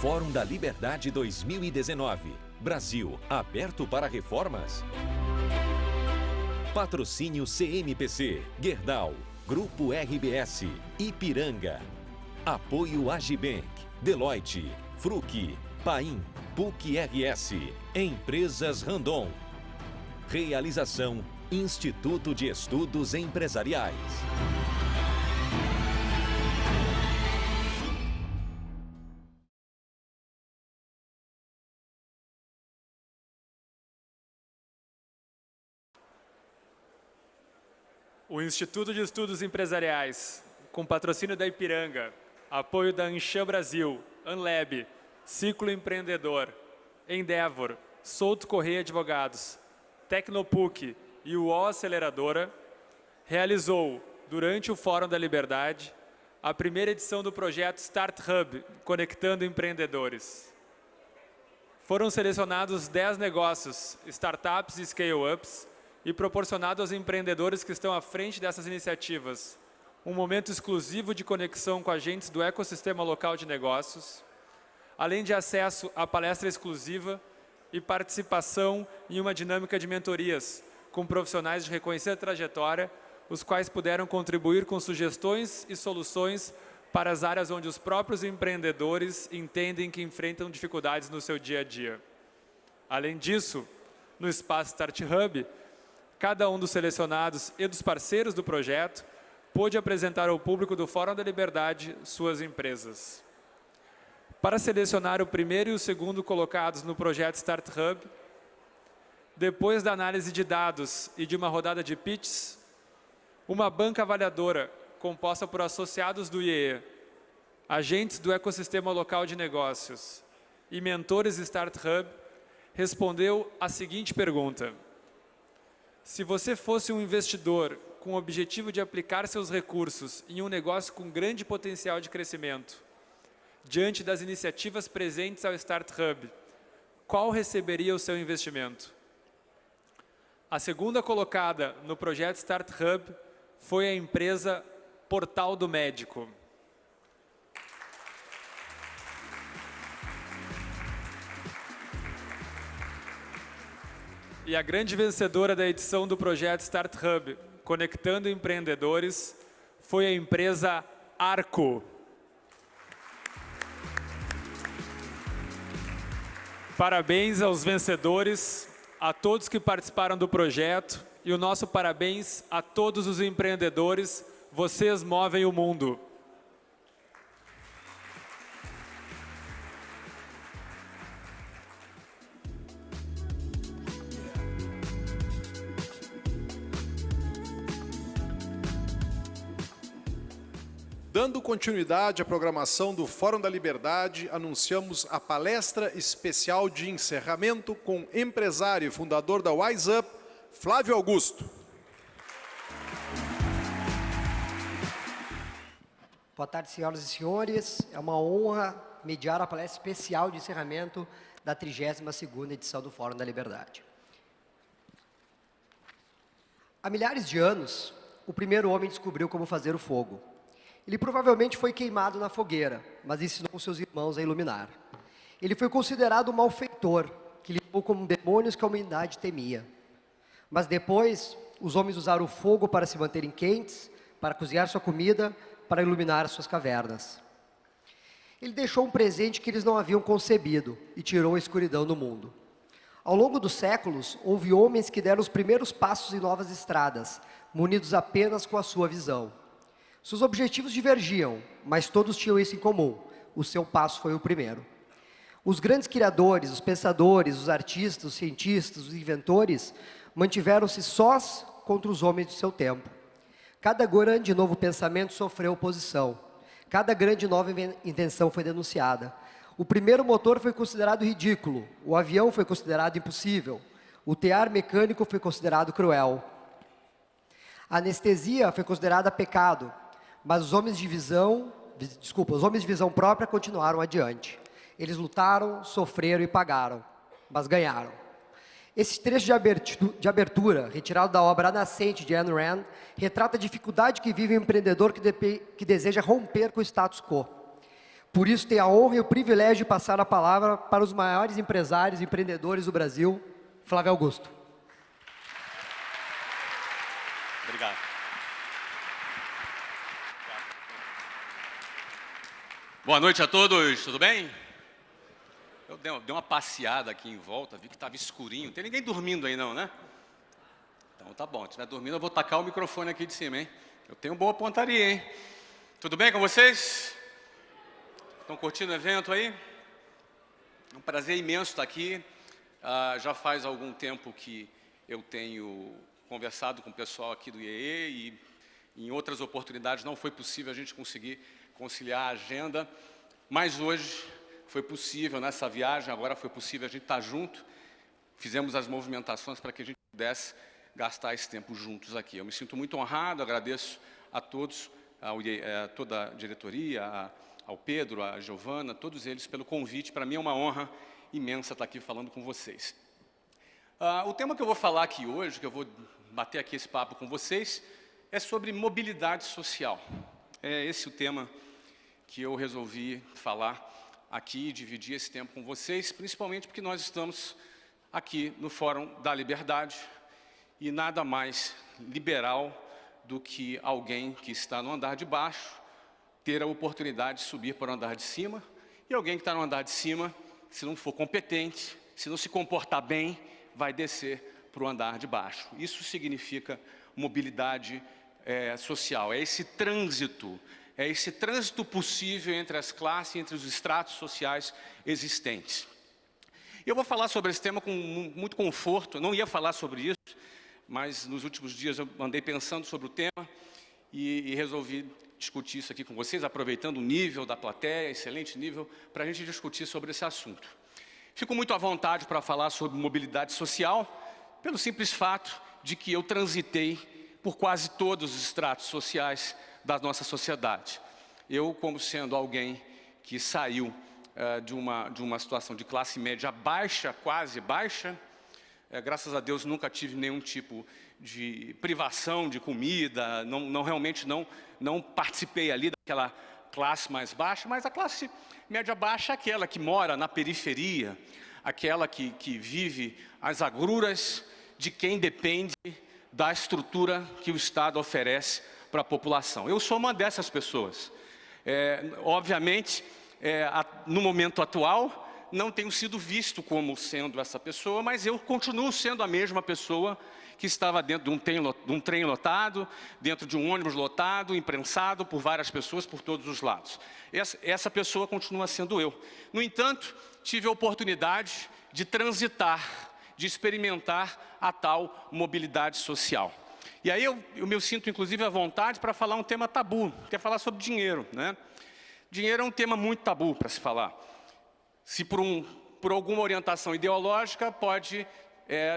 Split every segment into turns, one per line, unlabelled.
Fórum da Liberdade 2019. Brasil, aberto para reformas? Patrocínio CMPC, Gerdau, Grupo RBS, Ipiranga. Apoio Agibank, Deloitte, Fruc, Paim, PUC-RS, Empresas Randon. Realização Instituto de Estudos Empresariais.
O Instituto de Estudos Empresariais, com patrocínio da Ipiranga, apoio da Anshan Brasil, Anlab, Ciclo Empreendedor, Endeavor, Souto Correia Advogados, Tecnopuc e UOL Aceleradora, realizou, durante o Fórum da Liberdade, a primeira edição do projeto Start Hub, Conectando Empreendedores. Foram selecionados 10 negócios, startups e scale-ups, e proporcionado aos empreendedores que estão à frente dessas iniciativas um momento exclusivo de conexão com agentes do ecossistema local de negócios, além de acesso à palestra exclusiva e participação em uma dinâmica de mentorias com profissionais de reconhecida trajetória, os quais puderam contribuir com sugestões e soluções para as áreas onde os próprios empreendedores entendem que enfrentam dificuldades no seu dia a dia. Além disso, no espaço Start Hub, cada um dos selecionados e dos parceiros do projeto pôde apresentar ao público do Fórum da Liberdade suas empresas. Para selecionar o primeiro e o segundo colocados no projeto Start Hub, depois da análise de dados e de uma rodada de pitches, uma banca avaliadora composta por associados do IEE, agentes do ecossistema local de negócios e mentores Start Hub, respondeu a seguinte pergunta: se você fosse um investidor com o objetivo de aplicar seus recursos em um negócio com grande potencial de crescimento, diante das iniciativas presentes ao Start Hub, qual receberia o seu investimento? A segunda colocada no projeto Start Hub foi a empresa Portal do Médico. E a grande vencedora da edição do projeto Start Hub, Conectando Empreendedores, foi a empresa Arco. Parabéns aos vencedores, a todos que participaram do projeto e o nosso parabéns a todos os empreendedores. Vocês movem o mundo.
Dando continuidade à programação do Fórum da Liberdade, anunciamos a palestra especial de encerramento com o empresário e fundador da Wise Up, Flávio Augusto.
Boa tarde, senhoras e senhores. É uma honra mediar a palestra especial de encerramento da 32ª edição do Fórum da Liberdade. Há milhares de anos, o primeiro homem descobriu como fazer o fogo. Ele provavelmente foi queimado na fogueira, mas ensinou seus irmãos a iluminar. Ele foi considerado um malfeitor, que lidou com demônios que a humanidade temia. Mas depois, os homens usaram o fogo para se manterem quentes, para cozinhar sua comida, para iluminar suas cavernas. Ele deixou um presente que eles não haviam concebido e tirou a escuridão do mundo. Ao longo dos séculos, houve homens que deram os primeiros passos em novas estradas, munidos apenas com a sua visão. Seus objetivos divergiam, mas todos tinham isso em comum: o seu passo foi o primeiro. Os grandes criadores, os pensadores, os artistas, os cientistas, os inventores, mantiveram-se sós contra os homens do seu tempo. Cada grande novo pensamento sofreu oposição. Cada grande nova invenção foi denunciada. O primeiro motor foi considerado ridículo, o avião foi considerado impossível, o tear mecânico foi considerado cruel. A anestesia foi considerada pecado, mas os homens de visão própria continuaram adiante. Eles lutaram, sofreram e pagaram, mas ganharam. Esse trecho de abertura, retirado da obra A Nascente, de Ayn Rand, retrata a dificuldade que vive o empreendedor que deseja romper com o status quo. Por isso, tenho a honra e o privilégio de passar a palavra para os maiores empresários e empreendedores do Brasil, Flávio Augusto.
Obrigado. Boa noite a todos, tudo bem? Eu dei uma passeada aqui em volta, vi que estava escurinho. Não tem ninguém dormindo aí não, né? Então tá bom, se estiver dormindo eu vou tacar o microfone aqui de cima, hein? Eu tenho boa pontaria, hein? Tudo bem com vocês? Estão curtindo o evento aí? É um prazer imenso estar aqui. Já faz algum tempo que eu tenho conversado com o pessoal aqui do IEE e em outras oportunidades não foi possível a gente conseguir conciliar a agenda, mas hoje foi possível nessa viagem, agora foi possível a gente estar junto, fizemos as movimentações para que a gente pudesse gastar esse tempo juntos aqui. Eu me sinto muito honrado, agradeço a todos, a toda a diretoria, ao Pedro, a Giovana, todos eles pelo convite. Para mim é uma honra imensa estar aqui falando com vocês. O tema que eu vou falar aqui hoje, que eu vou bater aqui esse papo com vocês, é sobre mobilidade social. É esse o tema que eu resolvi falar aqui e dividir esse tempo com vocês, principalmente porque nós estamos aqui no Fórum da Liberdade e nada mais liberal do que alguém que está no andar de baixo ter a oportunidade de subir para o andar de cima, e alguém que está no andar de cima, se não for competente, se não se comportar bem, vai descer para o andar de baixo. Isso significa mobilidade social, é esse trânsito possível entre as classes, entre os estratos sociais existentes. Eu vou falar sobre esse tema com muito conforto, eu não ia falar sobre isso, mas nos últimos dias eu andei pensando sobre o tema e resolvi discutir isso aqui com vocês, aproveitando o nível da plateia, excelente nível, para a gente discutir sobre esse assunto. Fico muito à vontade para falar sobre mobilidade social, pelo simples fato de que eu transitei por quase todos os estratos sociais da nossa sociedade. Eu, como sendo alguém que saiu de uma situação de classe média baixa, quase baixa, graças a Deus nunca tive nenhum tipo de privação de comida, realmente não participei ali daquela classe mais baixa, mas a classe média baixa é aquela que mora na periferia, aquela que vive as agruras de quem depende da estrutura que o Estado oferece para a população. Eu sou uma dessas pessoas. Obviamente, no momento atual, não tenho sido visto como sendo essa pessoa, mas eu continuo sendo a mesma pessoa que estava dentro de um trem lotado, dentro de um ônibus lotado, imprensado por várias pessoas por todos os lados. Essa pessoa continua sendo eu. No entanto, tive a oportunidade de transitar, de experimentar a tal mobilidade social. E aí eu me sinto, inclusive, à vontade para falar um tema tabu, que é falar sobre dinheiro, né? Dinheiro é um tema muito tabu para se falar. Se por alguma orientação ideológica pode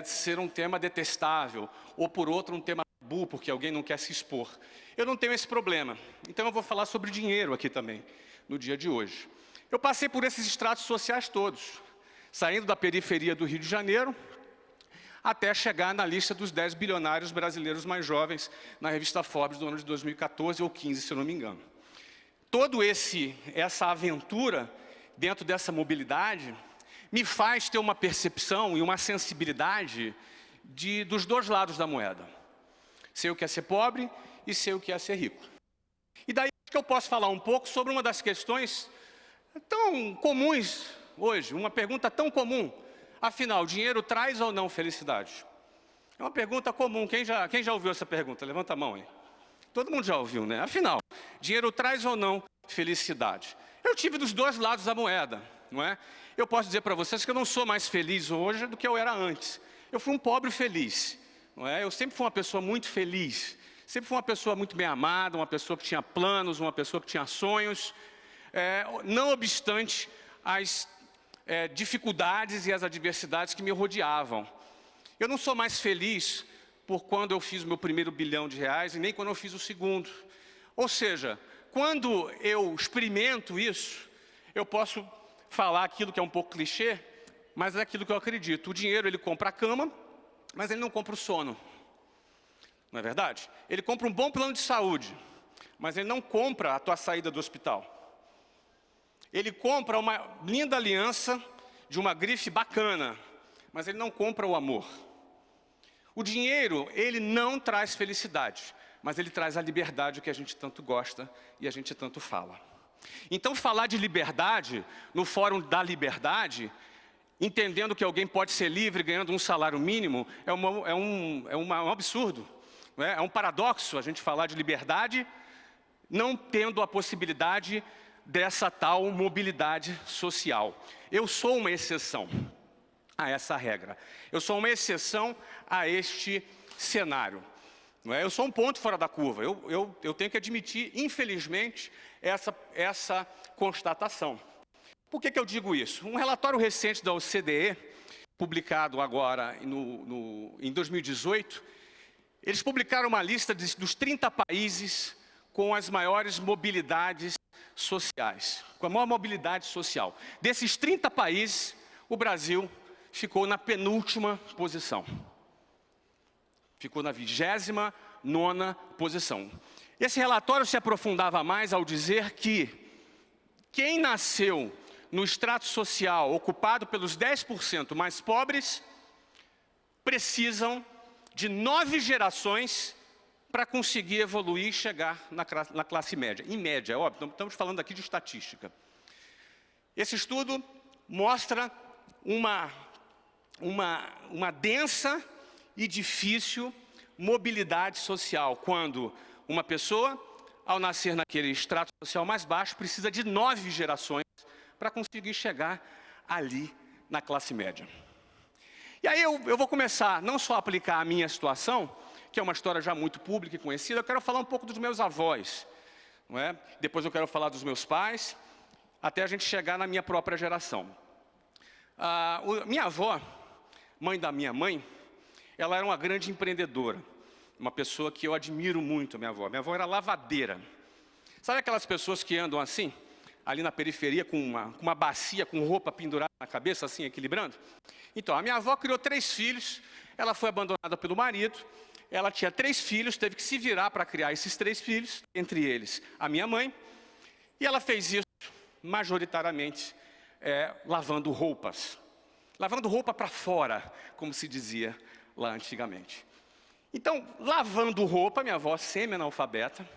ser um tema detestável, ou por outro um tema tabu, porque alguém não quer se expor. Eu não tenho esse problema, então eu vou falar sobre dinheiro aqui também, no dia de hoje. Eu passei por esses estratos sociais todos, saindo da periferia do Rio de Janeiro, até chegar na lista dos 10 bilionários brasileiros mais jovens, na revista Forbes do ano de 2014 ou 15, se eu não me engano. Toda essa aventura dentro dessa mobilidade me faz ter uma percepção e uma sensibilidade dos dois lados da moeda. Sei o que é ser pobre e sei o que é ser rico. E daí que eu posso falar um pouco sobre uma das questões tão comuns hoje, uma pergunta tão comum. Afinal, dinheiro traz ou não felicidade? É uma pergunta comum. Quem já ouviu essa pergunta? Levanta a mão aí. Todo mundo já ouviu, né? Afinal, dinheiro traz ou não felicidade? Eu tive dos dois lados da moeda, não é? Eu posso dizer para vocês que eu não sou mais feliz hoje do que eu era antes. Eu fui um pobre feliz, não é? Eu sempre fui uma pessoa muito feliz. Sempre fui uma pessoa muito bem amada, uma pessoa que tinha planos, uma pessoa que tinha sonhos. Não obstante as dificuldades e as adversidades que me rodeavam. Eu não sou mais feliz por quando eu fiz o meu primeiro R$ 1 bilhão e nem quando eu fiz o segundo. Ou seja, quando eu experimento isso, eu posso falar aquilo que é um pouco clichê, mas é aquilo que eu acredito. O dinheiro, ele compra a cama, mas ele não compra o sono. Não é verdade? Ele compra um bom plano de saúde, mas ele não compra a tua saída do hospital. ele compra uma linda aliança de uma grife bacana, mas ele não compra o amor. O dinheiro, ele não traz felicidade, mas ele traz a liberdade que a gente tanto gosta e a gente tanto fala. Então, falar de liberdade, no Fórum da Liberdade, entendendo que alguém pode ser livre ganhando um salário mínimo, é um absurdo. Não é? É um paradoxo a gente falar de liberdade, não tendo a possibilidade dessa tal mobilidade social. Eu sou uma exceção a essa regra. Eu sou uma exceção a este cenário. Não é? Eu sou um ponto fora da curva. Eu tenho que admitir, infelizmente, essa constatação. Por que eu digo isso? Um relatório recente da OCDE, publicado agora em 2018, eles publicaram uma lista dos 30 países com as maiores mobilidades sociais, com a maior mobilidade social. Desses 30 países, o Brasil ficou na penúltima posição. Ficou na 29ª posição. Esse relatório se aprofundava mais ao dizer que quem nasceu no extrato social ocupado pelos 10% mais pobres precisam de 9 gerações para conseguir evoluir e chegar na classe média. Em média, é óbvio, estamos falando aqui de estatística. Esse estudo mostra uma densa e difícil mobilidade social, quando uma pessoa, ao nascer naquele extrato social mais baixo, precisa de 9 gerações para conseguir chegar ali na classe média. E aí eu vou começar não só a aplicar a minha situação, que é uma história já muito pública e conhecida, eu quero falar um pouco dos meus avós, não é? Depois eu quero falar dos meus pais, até a gente chegar na minha própria geração. Minha avó, mãe da minha mãe, ela era uma grande empreendedora, uma pessoa que eu admiro muito, minha avó. Minha avó era lavadeira. Sabe aquelas pessoas que andam assim, ali na periferia, com uma bacia, com roupa pendurada na cabeça, assim, equilibrando? Então, a minha avó criou 3 filhos, ela foi abandonada pelo marido, ela tinha 3 filhos, teve que se virar para criar esses 3 filhos, entre eles a minha mãe, e ela fez isso majoritariamente lavando roupas. Lavando roupa para fora, como se dizia lá antigamente. Então, lavando roupa, minha avó semi-analfabeta,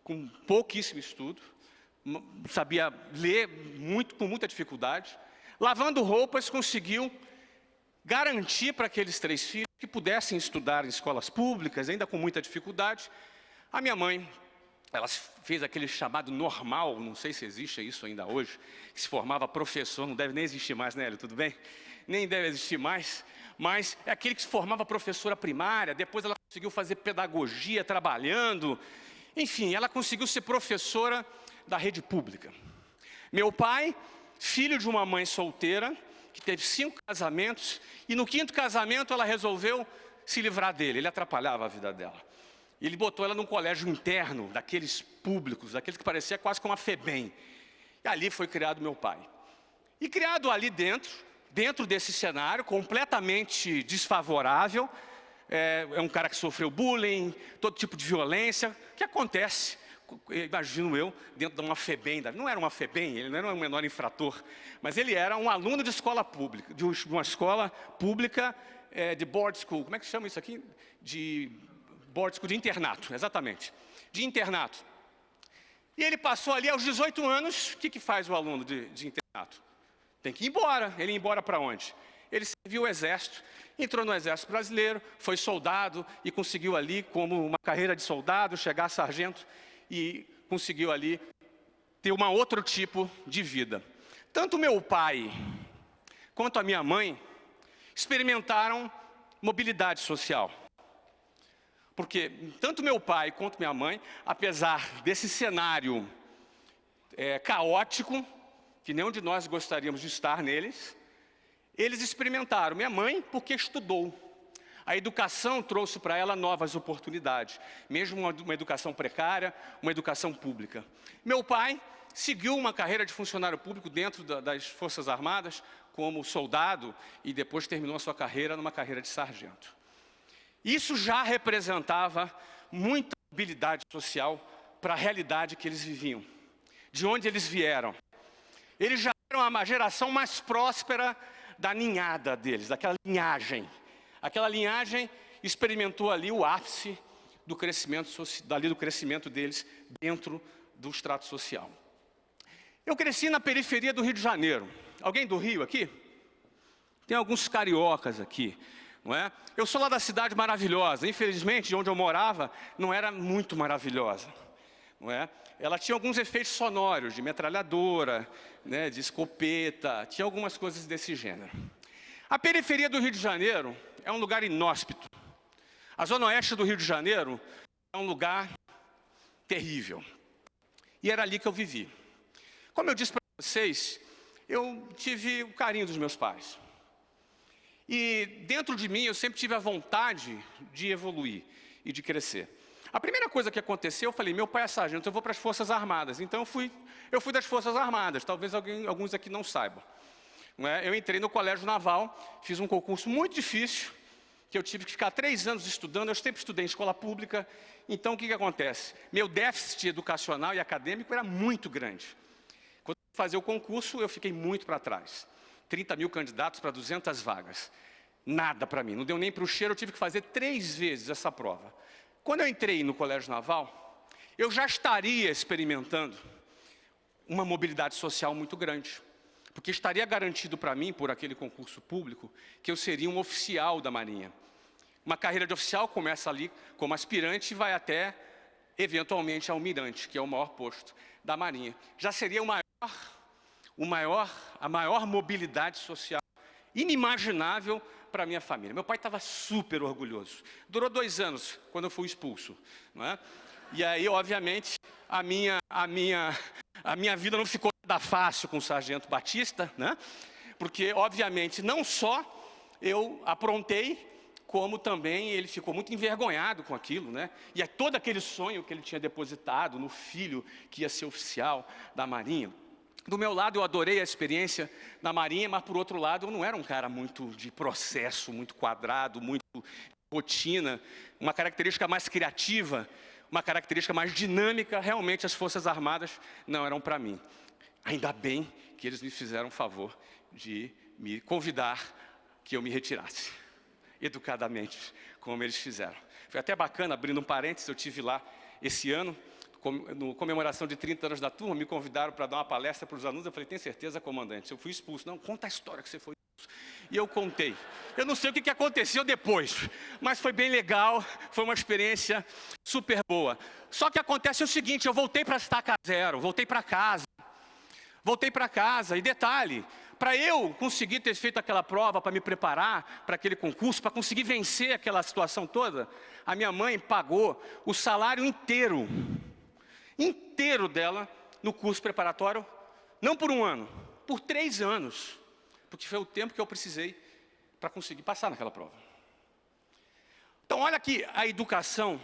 com pouquíssimo estudo, sabia ler com muita dificuldade, lavando roupas, conseguiu garantir para aqueles 3 filhos que pudessem estudar em escolas públicas, ainda com muita dificuldade. A minha mãe, ela fez aquele chamado normal, não sei se existe isso ainda hoje, que se formava professor, não deve nem existir mais, né, Hélio? Tudo bem? Nem deve existir mais, mas é aquele que se formava professora primária, depois ela conseguiu fazer pedagogia trabalhando, enfim, ela conseguiu ser professora da rede pública. Meu pai, filho de uma mãe solteira, que teve 5 casamentos, e no 5º casamento ela resolveu se livrar dele, ele atrapalhava a vida dela. Ele botou ela num colégio interno, daqueles públicos, daqueles que parecia quase como a FEBEM. E ali foi criado meu pai. E criado ali dentro desse cenário completamente desfavorável, é um cara que sofreu bullying, todo tipo de violência, que acontece, imagino eu, dentro de uma FEBEM. Não era uma FEBEM, ele não era um menor infrator, mas ele era um aluno de escola pública, de uma escola pública de board school. Como é que chama isso aqui? De board school, de internato, exatamente. De internato. E ele passou ali aos 18 anos, o que faz o aluno de internato? Tem que ir embora. Ele ia embora para onde? Ele serviu o exército, entrou no exército brasileiro, foi soldado e conseguiu ali, como uma carreira de soldado, chegar a sargento e conseguiu ali ter um outro tipo de vida. Tanto meu pai quanto a minha mãe experimentaram mobilidade social. Porque tanto meu pai quanto minha mãe, apesar desse cenário caótico, que nenhum de nós gostaríamos de estar neles, eles experimentaram. Minha mãe, porque estudou. A educação trouxe para ela novas oportunidades, mesmo uma educação precária, uma educação pública. Meu pai seguiu uma carreira de funcionário público dentro das Forças Armadas, como soldado, e depois terminou a sua carreira numa carreira de sargento. Isso já representava muita mobilidade social para a realidade que eles viviam, de onde eles vieram. Eles já eram a geração mais próspera da ninhada deles, daquela linhagem. Aquela linhagem experimentou ali o ápice do crescimento deles dentro do extrato social. Eu cresci na periferia do Rio de Janeiro. Alguém do Rio aqui? Tem alguns cariocas aqui, não é? Eu sou lá da cidade maravilhosa. Infelizmente, de onde eu morava, não era muito maravilhosa, não é? Ela tinha alguns efeitos sonoros, de metralhadora, né, de escopeta, tinha algumas coisas desse gênero. A periferia do Rio de Janeiro é um lugar inóspito. A zona oeste do Rio de Janeiro é um lugar terrível. E era ali que eu vivi. Como eu disse para vocês, eu tive o carinho dos meus pais. E dentro de mim eu sempre tive a vontade de evoluir e de crescer. A primeira coisa que aconteceu, eu falei, meu pai é sargento, eu vou para as Forças Armadas. Então eu fui das Forças Armadas, talvez alguns aqui não saibam. Não é? Eu entrei no Colégio Naval, fiz um concurso muito difícil, que eu tive que ficar 3 anos estudando, eu sempre estudei em escola pública. Então o que acontece? Meu déficit educacional e acadêmico era muito grande. Quando eu fazia o concurso, eu fiquei muito para trás. 30 mil candidatos para 200 vagas. Nada para mim, não deu nem para o cheiro, eu tive que fazer 3 vezes essa prova. Quando eu entrei no Colégio Naval, eu já estaria experimentando uma mobilidade social muito grande. Porque estaria garantido para mim, por aquele concurso público, que eu seria um oficial da Marinha. Uma carreira de oficial começa ali como aspirante e vai até, eventualmente, almirante, que é o maior posto da Marinha. Já seria a maior mobilidade social inimaginável para a minha família. Meu pai estava super orgulhoso. Durou 2 anos, quando eu fui expulso, não é? E aí, obviamente, a minha vida não ficou nada fácil com o Sargento Batista, né? Porque, obviamente, não só eu aprontei, como também ele ficou muito envergonhado com aquilo, né? E todo aquele sonho que ele tinha depositado no filho que ia ser oficial da Marinha. Do meu lado, eu adorei a experiência na Marinha, mas, por outro lado, eu não era um cara muito de processo, muito quadrado, muito rotina, uma característica mais criativa, uma característica mais dinâmica. Realmente, as Forças Armadas não eram para mim. Ainda bem que eles me fizeram o favor de me convidar que eu me retirasse, educadamente, como eles fizeram. Foi até bacana, abrindo um parênteses, eu estive lá esse ano, no comemoração de 30 anos da turma, me convidaram para dar uma palestra para os alunos. Eu falei, tem certeza, comandante? Eu fui expulso. Não, conta a história que você foi expulso. E eu contei. Eu não sei o que aconteceu depois, mas foi bem legal, foi uma experiência super boa. Só que acontece o seguinte, eu voltei para a estaca zero, voltei para casa. E detalhe, para eu conseguir ter feito aquela prova, para me preparar para aquele concurso, para conseguir vencer aquela situação toda, a minha mãe pagou o salário inteiro dela no curso preparatório, não por 1 ano, por 3 anos, porque foi o tempo que eu precisei para conseguir passar naquela prova. Então, olha que a educação,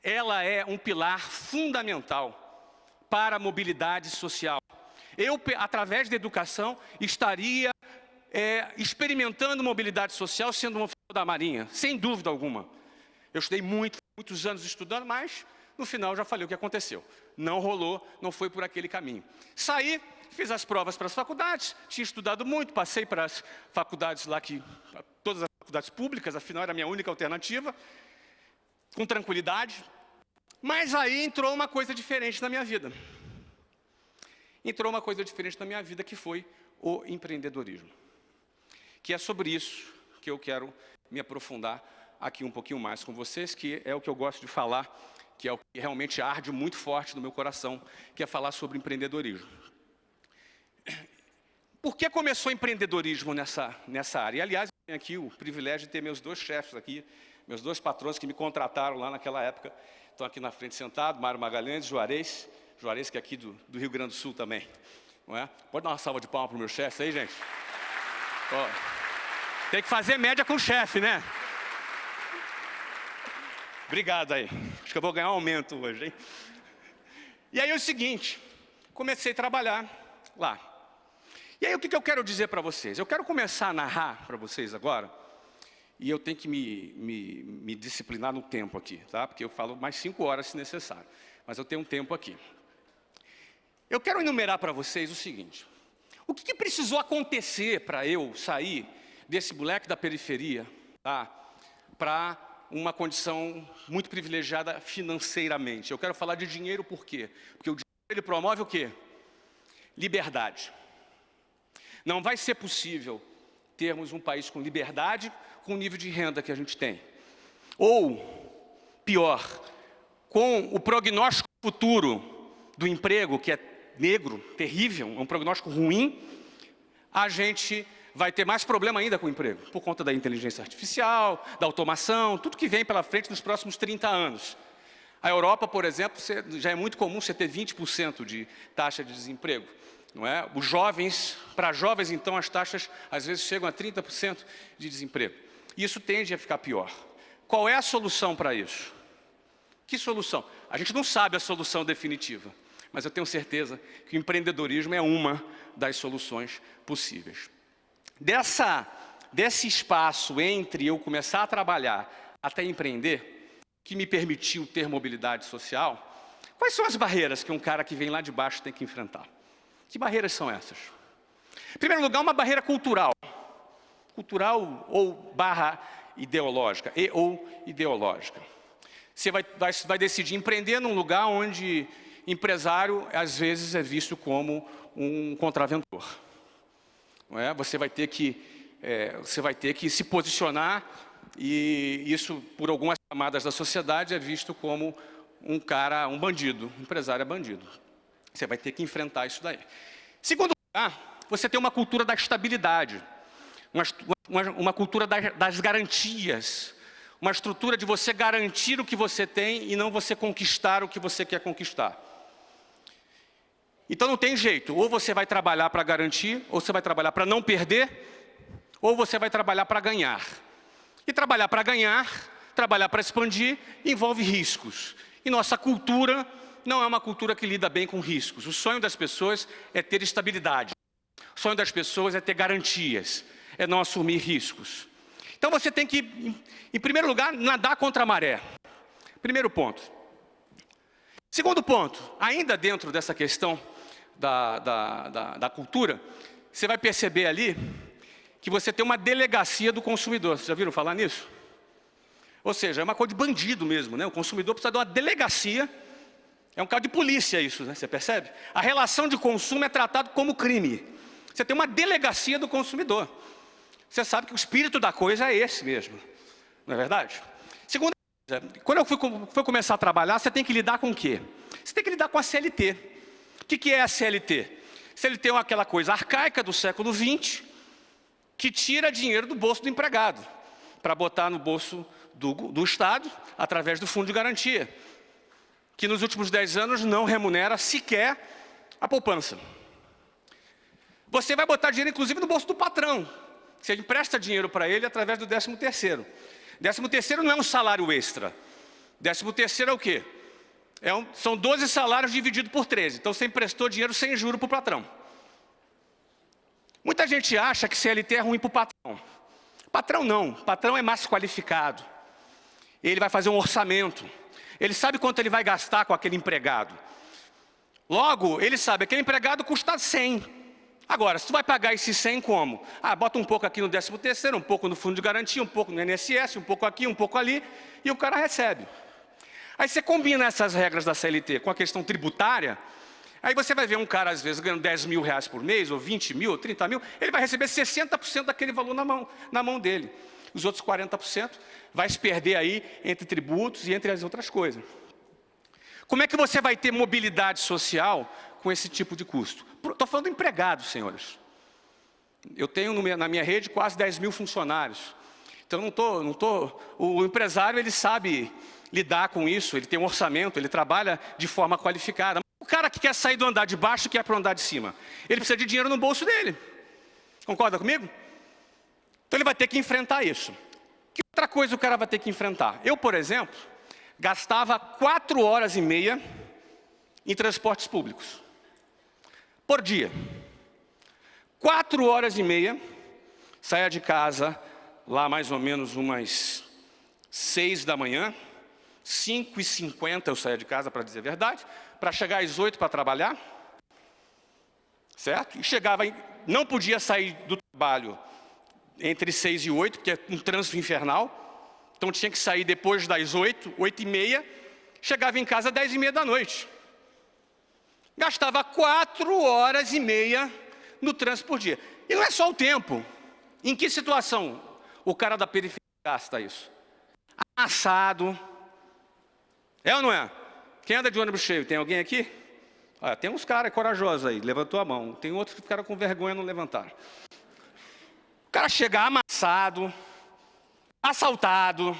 ela é um pilar fundamental para a mobilidade social. Eu, através da educação, estaria experimentando mobilidade social sendo um oficial da Marinha, sem dúvida alguma. Eu estudei muitos anos estudando, mas no final já falei o que aconteceu. Não rolou, não foi por aquele caminho. Saí, fiz as provas para as faculdades, tinha estudado muito, passei para as faculdades lá, todas as faculdades públicas, afinal era a minha única alternativa, com tranquilidade. Mas aí entrou uma coisa diferente na minha vida. Que foi o empreendedorismo. Que é sobre isso que eu quero me aprofundar aqui um pouquinho mais com vocês, que é o que eu gosto de falar, que é o que realmente arde muito forte no meu coração, que é falar sobre empreendedorismo. Por que começou o empreendedorismo nessa área? E, aliás, eu tenho aqui o privilégio de ter meus 2 chefes aqui, meus 2 patrões que me contrataram lá naquela época, estão aqui na frente sentados, Mário Magalhães, Juarez que é aqui do Rio Grande do Sul também. Não é? Pode dar uma salva de palmas para o meu chefe aí, gente? Ó, tem que fazer média com o chefe, né? Obrigado aí. Acho que eu vou ganhar um aumento hoje, hein? E aí é o seguinte, comecei a trabalhar lá. E aí o que eu quero dizer para vocês? Eu quero começar a narrar para vocês agora, e eu tenho que me disciplinar no tempo aqui, tá? Porque eu falo mais 5 horas se necessário, mas eu tenho um tempo aqui. Eu quero enumerar para vocês o seguinte. O que precisou acontecer para eu sair desse moleque da periferia, tá, para uma condição muito privilegiada financeiramente? Eu quero falar de dinheiro por quê? Porque o dinheiro ele promove o quê? Liberdade. Não vai ser possível termos um país com liberdade com o nível de renda que a gente tem. Ou, pior, com o prognóstico futuro do emprego, que é negro, terrível, é um prognóstico ruim, a gente vai ter mais problema ainda com o emprego, por conta da inteligência artificial, da automação, tudo que vem pela frente nos próximos 30 anos. A Europa, por exemplo, já é muito comum você ter 20% de taxa de desemprego. Não é? Os jovens, para jovens, então, as taxas às vezes chegam a 30% de desemprego. Isso tende a ficar pior. Qual é a solução para isso? Que solução? A gente não sabe a solução definitiva, mas eu tenho certeza que o empreendedorismo é uma das soluções possíveis. Desse espaço entre eu começar a trabalhar até empreender, que me permitiu ter mobilidade social, quais são as barreiras que um cara que vem lá de baixo tem que enfrentar? Que barreiras são essas? Em primeiro lugar, uma barreira cultural. Cultural ou barra ideológica, ou ideológica. Você vai decidir empreender num lugar onde empresário, às vezes, é visto como um contraventor. Não é? Você vai ter que se posicionar, e isso, por algumas camadas da sociedade, é visto como um bandido. Um empresário é bandido. Você vai ter que enfrentar isso daí. Segundo lugar, você tem uma cultura da estabilidade, uma cultura das garantias, uma estrutura de você garantir o que você tem e não você conquistar o que você quer conquistar. Então não tem jeito, ou você vai trabalhar para garantir, ou você vai trabalhar para não perder, ou você vai trabalhar para ganhar. E trabalhar para ganhar, trabalhar para expandir, envolve riscos. E nossa cultura não é uma cultura que lida bem com riscos. O sonho das pessoas é ter estabilidade. O sonho das pessoas é ter garantias, é não assumir riscos. Então você tem que, em primeiro lugar, nadar contra a maré. Primeiro ponto. Segundo ponto, ainda dentro dessa questão da cultura, você vai perceber ali que você tem uma delegacia do consumidor. Vocês já viram falar nisso? Ou seja, é uma coisa de bandido mesmo, né? O consumidor precisa de uma delegacia. É um caso de polícia isso, né? Você percebe? A relação de consumo é tratado como crime. Você tem uma delegacia do consumidor. Você sabe que o espírito da coisa é esse mesmo. Não é verdade? Segunda coisa, quando eu fui começar a trabalhar, você tem que lidar com o quê? Você tem que lidar com a CLT. O que é a CLT? CLT é aquela coisa arcaica do século XX que tira dinheiro do bolso do empregado para botar no bolso do Estado através do Fundo de Garantia, que nos últimos 10 anos não remunera sequer a poupança. Você vai botar dinheiro, inclusive, no bolso do patrão. Você empresta dinheiro para ele através do 13º. 13º não é um salário extra. 13º é o quê? São 12 salários divididos por 13. Então, você emprestou dinheiro sem juro para o patrão. Muita gente acha que CLT é ruim para o patrão. Patrão não. Patrão é mais qualificado. Ele vai fazer um orçamento. Ele sabe quanto ele vai gastar com aquele empregado. Logo, ele sabe que aquele empregado custa 100. Agora, se tu vai pagar esses 100 como? Bota um pouco aqui no 13º, um pouco no fundo de garantia, um pouco no INSS, um pouco aqui, um pouco ali, e o cara recebe. Aí você combina essas regras da CLT com a questão tributária, aí você vai ver um cara, às vezes, ganhando 10 mil reais por mês, ou 20 mil, ou 30 mil, ele vai receber 60% daquele valor na mão dele. Os outros 40% vai se perder aí entre tributos e entre as outras coisas. Como é que você vai ter mobilidade social com esse tipo de custo? Estou falando de empregados, senhores. Eu tenho na minha rede quase 10 mil funcionários. Então, o empresário, ele sabe lidar com isso, ele tem um orçamento, ele trabalha de forma qualificada. O cara que quer sair do andar de baixo e quer para o andar de cima, ele precisa de dinheiro no bolso dele. Concorda comigo? Então, ele vai ter que enfrentar isso. Que outra coisa o cara vai ter que enfrentar? Eu, por exemplo, gastava 4 horas e meia em transportes públicos. Por dia. 4 horas e meia, saía de casa lá mais ou menos umas 6 da manhã, 5h50 eu saía de casa, para dizer a verdade, para chegar às 8 para trabalhar. certo? E chegava, não podia sair do trabalho entre 6 e 8, porque é um trânsito infernal. Então tinha que sair depois das 8, 8h30, chegava em casa às 10h30 da noite. Gastava 4h30 no trânsito por dia. E não é só o tempo. Em que situação o cara da periferia gasta isso? Amassado. É ou não é? Quem anda de ônibus cheio? Tem alguém aqui? Ah, tem uns caras corajosos aí, levantou a mão. Tem outros que ficaram com vergonha e não levantaram. O cara chega amassado, assaltado.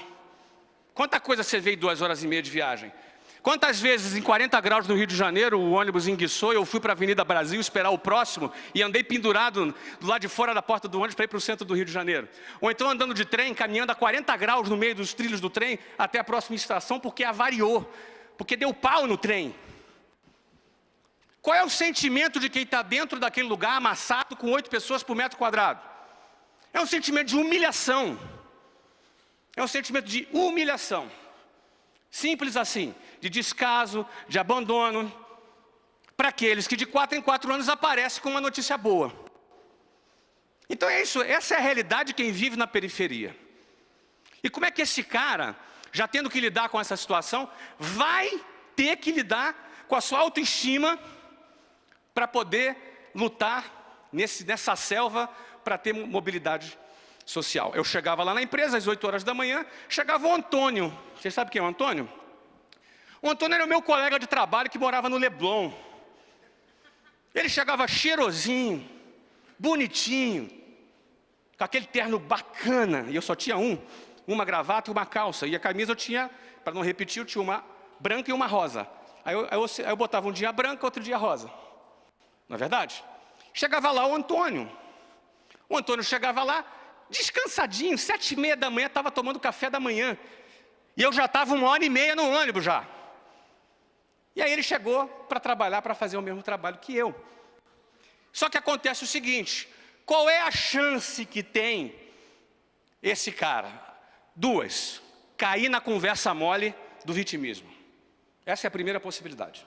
Quanta coisa você vê em 2h30 de viagem? Quantas vezes em 40 graus no Rio de Janeiro o ônibus enguiçou e eu fui para a Avenida Brasil esperar o próximo e andei pendurado do lado de fora da porta do ônibus para ir para o centro do Rio de Janeiro? Ou então andando de trem, caminhando a 40 graus no meio dos trilhos do trem até a próxima estação porque avariou, porque deu pau no trem. Qual é o sentimento de quem está dentro daquele lugar amassado com 8 pessoas por metro quadrado? É um sentimento de humilhação. É um sentimento de humilhação. Simples assim, de descaso, de abandono, para aqueles que de 4 em 4 anos aparecem com uma notícia boa. Então é isso, essa é a realidade de quem vive na periferia. E como é que esse cara, já tendo que lidar com essa situação, vai ter que lidar com a sua autoestima para poder lutar nessa selva para ter mobilidade social? Eu chegava lá na empresa às 8 horas da manhã, chegava o Antônio. Vocês sabem quem é o Antônio? O Antônio era o meu colega de trabalho que morava no Leblon. Ele chegava cheirosinho, bonitinho, com aquele terno bacana, e eu só tinha uma gravata e uma calça, e a camisa eu tinha, para não repetir, eu tinha uma branca e uma rosa. Aí eu botava um dia branca, outro dia rosa. Não é verdade? Chegava lá o Antônio. O Antônio chegava lá, descansadinho, 7h30 da manhã, estava tomando café da manhã. E eu já estava 1h30 no ônibus já. E aí ele chegou para trabalhar, para fazer o mesmo trabalho que eu. Só que acontece o seguinte, qual é a chance que tem esse cara? 2, cair na conversa mole do vitimismo. Essa é a primeira possibilidade.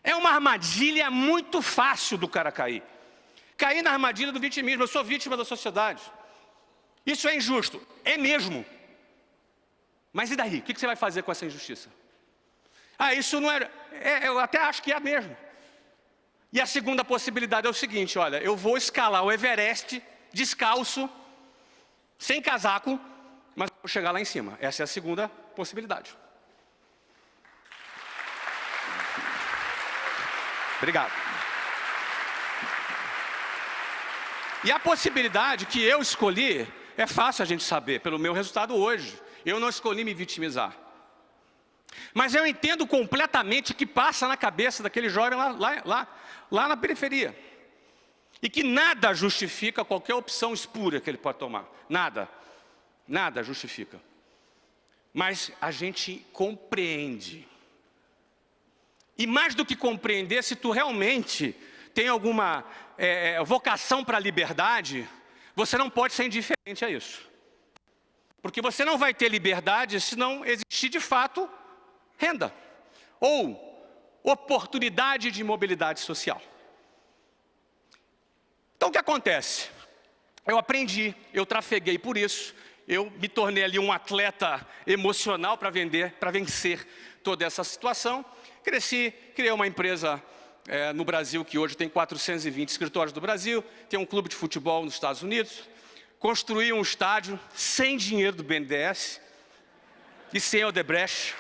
É uma armadilha muito fácil do cara cair. Cair na armadilha do vitimismo. Eu sou vítima da sociedade. Isso é injusto. É mesmo. Mas e daí? O que você vai fazer com essa injustiça? Ah, isso não era... eu até acho que é mesmo. E a segunda possibilidade é o seguinte, olha, eu vou escalar o Everest descalço, sem casaco, mas vou chegar lá em cima. Essa é a segunda possibilidade. Obrigado. E a possibilidade que eu escolhi, é fácil a gente saber, pelo meu resultado hoje. Eu não escolhi me vitimizar. Mas eu entendo completamente o que passa na cabeça daquele jovem lá na periferia. E que nada justifica qualquer opção espúria que ele pode tomar. Nada. Nada justifica. Mas a gente compreende. E mais do que compreender, se tu realmente tem alguma vocação para a liberdade, você não pode ser indiferente a isso. Porque você não vai ter liberdade se não existir de fato renda. Ou oportunidade de mobilidade social. Então o que acontece? Eu aprendi, eu trafeguei por isso, eu me tornei ali um atleta emocional para vencer toda essa situação. Cresci, criei uma empresa no Brasil que hoje tem 420 escritórios do Brasil, tem um clube de futebol nos Estados Unidos, construí um estádio sem dinheiro do BNDES e sem Odebrecht.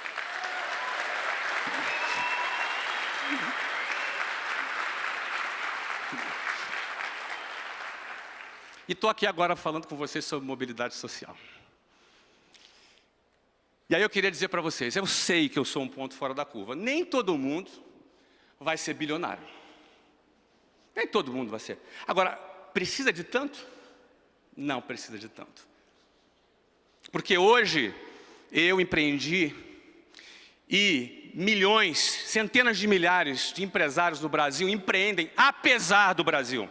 E estou aqui agora falando com vocês sobre mobilidade social. E aí eu queria dizer para vocês, eu sei que eu sou um ponto fora da curva. Nem todo mundo vai ser bilionário. Nem todo mundo vai ser. Agora, precisa de tanto? Não precisa de tanto. Porque hoje eu empreendi e milhões, centenas de milhares de empresários no Brasil empreendem apesar do Brasil.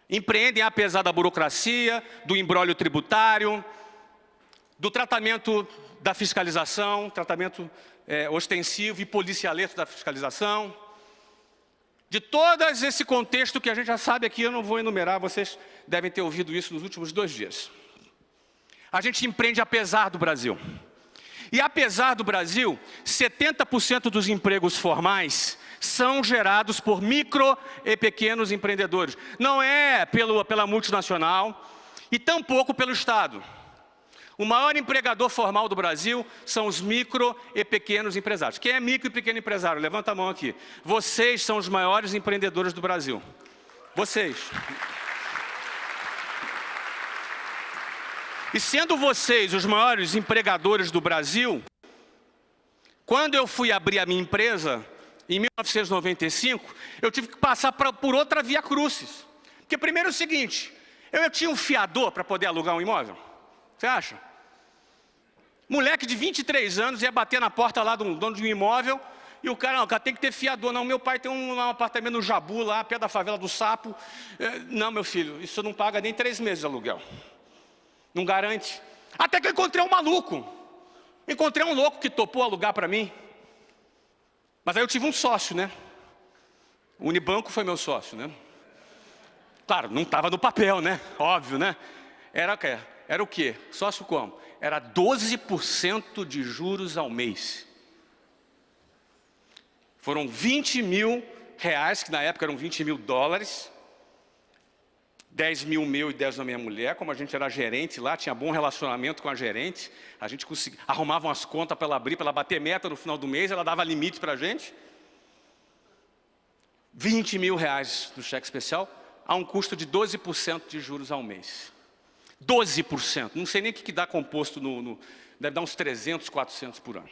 Empreendem apesar da burocracia, do imbróglio tributário, do tratamento da fiscalização, tratamento ostensivo e policialesco da fiscalização, de todo esse contexto que a gente já sabe aqui, eu não vou enumerar, vocês devem ter ouvido isso nos últimos 2 dias. A gente empreende apesar do Brasil. E apesar do Brasil, 70% dos empregos formais são gerados por micro e pequenos empreendedores. Não é pela multinacional e tampouco pelo Estado. O maior empregador formal do Brasil são os micro e pequenos empresários. Quem é micro e pequeno empresário? Levanta a mão aqui. Vocês são os maiores empreendedores do Brasil. Vocês. E sendo vocês os maiores empregadores do Brasil, quando eu fui abrir a minha empresa, em 1995, eu tive que passar por outra via crucis. Porque primeiro é o seguinte, eu tinha um fiador para poder alugar um imóvel. Você acha? Moleque de 23 anos ia bater na porta lá do dono de um imóvel e o cara, não, o cara tem que ter fiador. Não, meu pai tem um apartamento no Jabu, lá perto da favela do Sapo. Não, meu filho, isso não paga nem 3 meses de aluguel. Não garante. Até que eu encontrei um maluco. Encontrei um louco que topou alugar para mim. Mas aí eu tive um sócio, né? O Unibanco foi meu sócio, né? Claro, não estava no papel, né? Óbvio, né? Era o quê? Sócio como? Era 12% de juros ao mês. Foram 20 mil reais, que na época eram 20 mil dólares. 10 mil meu e 10 da minha mulher. Como a gente era gerente lá, tinha bom relacionamento com a gerente. A gente arrumava umas contas para ela abrir, para ela bater meta no final do mês. Ela dava limite para a gente. 20 mil reais do cheque especial, a um custo de 12% de juros ao mês. 12%. Não sei nem o que dá composto deve dar uns 300, 400 por ano.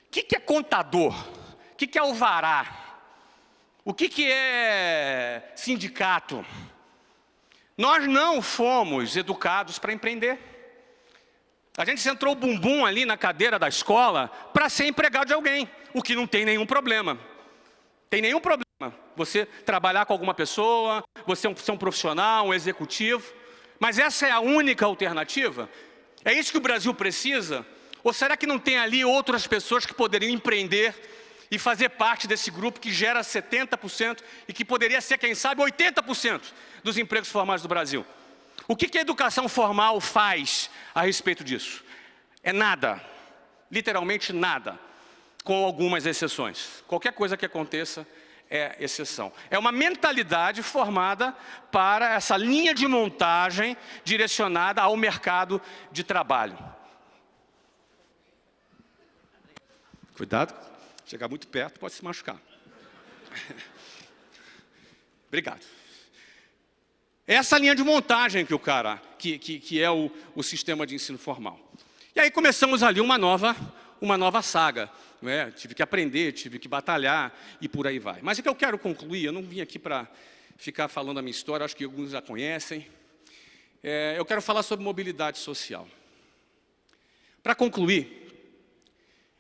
O que é contador? O que é alvará? O que é sindicato? Nós não fomos educados para empreender. A gente sentou o bumbum ali na cadeira da escola para ser empregado de alguém, o que não tem nenhum problema. Tem nenhum problema você trabalhar com alguma pessoa, você ser um profissional, um executivo. Mas essa é a única alternativa? É isso que o Brasil precisa? Ou será que não tem ali outras pessoas que poderiam empreender e fazer parte desse grupo que gera 70% e que poderia ser, quem sabe, 80% dos empregos formais do Brasil? O que a educação formal faz a respeito disso? É nada, literalmente nada, com algumas exceções. Qualquer coisa que aconteça é exceção. É uma mentalidade formada para essa linha de montagem direcionada ao mercado de trabalho. Cuidado, chegar muito perto pode se machucar. Obrigado. Essa linha de montagem que o cara, que é o sistema de ensino formal. E aí começamos ali uma nova saga. Não é? Tive que aprender, tive que batalhar e por aí vai. Mas o que eu quero concluir, eu não vim aqui para ficar falando a minha história, acho que alguns já conhecem. Eu quero falar sobre mobilidade social. Para concluir,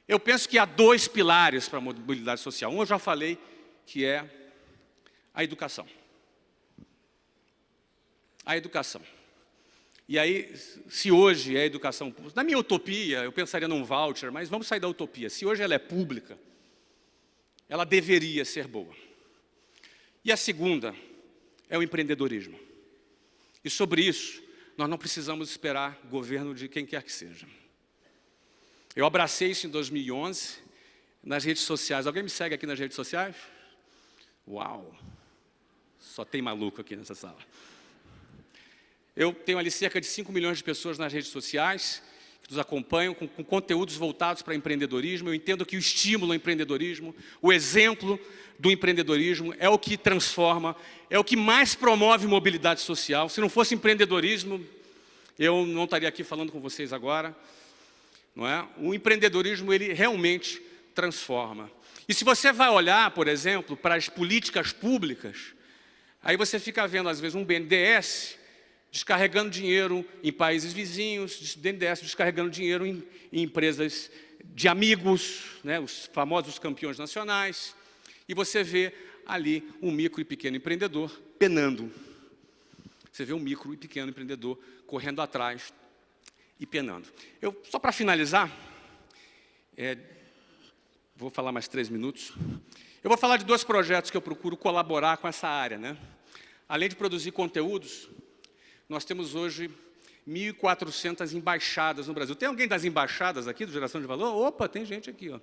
eu penso que há 2 pilares para a mobilidade social. Um eu já falei, que é a educação. A educação. E aí, se hoje é educação pública, na minha utopia, eu pensaria num voucher, mas vamos sair da utopia. Se hoje ela é pública, ela deveria ser boa. E a segunda é o empreendedorismo. E sobre isso, nós não precisamos esperar governo de quem quer que seja. Eu abracei isso em 2011, nas redes sociais. Alguém me segue aqui nas redes sociais? Uau! Só tem maluco aqui nessa sala. Eu tenho ali cerca de 5 milhões de pessoas nas redes sociais, que nos acompanham com conteúdos voltados para empreendedorismo. Eu entendo que o estímulo ao empreendedorismo, o exemplo do empreendedorismo é o que transforma, é o que mais promove mobilidade social. Se não fosse empreendedorismo, eu não estaria aqui falando com vocês agora. Não é? O empreendedorismo, ele realmente transforma. E se você vai olhar, por exemplo, para as políticas públicas, aí você fica vendo, às vezes, um BNDES descarregando dinheiro em países vizinhos, BNDES descarregando dinheiro em empresas de amigos, né, os famosos campeões nacionais, e você vê ali um micro e pequeno empreendedor penando. Você vê um micro e pequeno empreendedor correndo atrás e penando. Só para finalizar, vou falar mais 3 minutos, Eu vou falar de 2 projetos que eu procuro colaborar com essa área, né? Além de produzir conteúdos, nós temos hoje 1.400 embaixadas no Brasil. Tem alguém das embaixadas aqui, do Geração de Valor? Opa, tem gente aqui, ó.